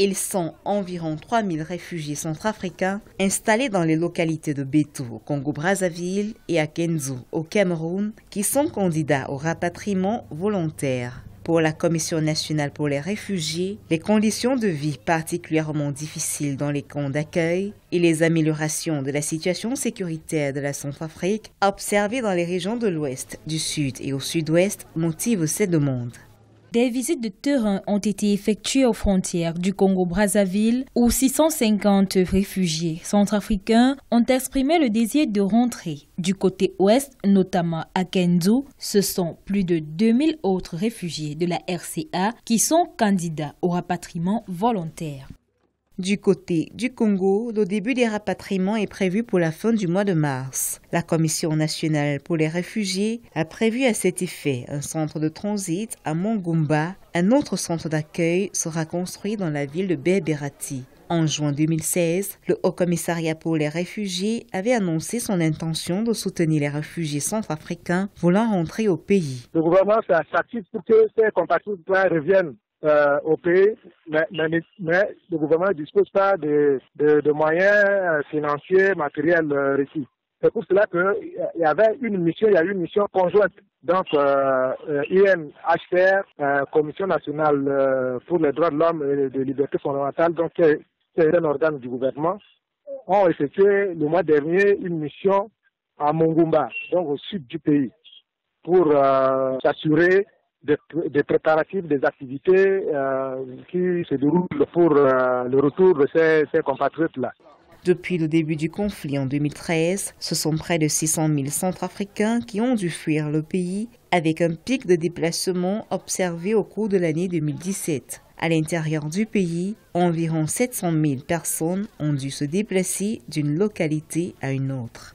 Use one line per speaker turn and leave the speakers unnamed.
Ils sont environ 3000 réfugiés centrafricains installés dans les localités de Beto au Congo-Brazzaville et à Kenzo au Cameroun qui sont candidats au rapatriement volontaire. Pour la Commission nationale pour les réfugiés, les conditions de vie particulièrement difficiles dans les camps d'accueil et les améliorations de la situation sécuritaire de la Centrafrique observées dans les régions de l'Ouest, du Sud et au Sud-Ouest motivent ces demandes.
Des visites de terrain ont été effectuées aux frontières du Congo-Brazzaville où 650 réfugiés centrafricains ont exprimé le désir de rentrer. Du côté ouest, notamment à Kenzo, ce sont plus de 2000 autres réfugiés de la RCA qui sont candidats au rapatriement volontaire.
Du côté du Congo, le début des rapatriements est prévu pour la fin du mois de mars. La Commission nationale pour les réfugiés a prévu à cet effet un centre de transit à Mongumba. Un autre centre d'accueil sera construit dans la ville de Berberati. En juin 2016, le Haut Commissariat pour les réfugiés avait annoncé son intention de soutenir les réfugiés centrafricains voulant rentrer au pays.
Le gouvernement s'active pour que ces compatriotes reviennent au pays, mais le gouvernement ne dispose pas de moyens financiers, matériels requis. C'est pour cela qu'il y avait une mission conjointe. Donc, UNHCR, Commission nationale pour les droits de l'homme et des libertés fondamentales, donc c'est un organe du gouvernement, ont effectué le mois dernier une mission à Mongumba, donc au sud du pays, pour s'assurer des préparatifs, des activités qui se déroulent pour le retour de ces compatriotes-là.
Depuis le début du conflit en 2013, ce sont près de 600 000 Centrafricains qui ont dû fuir le pays, avec un pic de déplacement observé au cours de l'année 2017. À l'intérieur du pays, environ 700 000 personnes ont dû se déplacer d'une localité à une autre.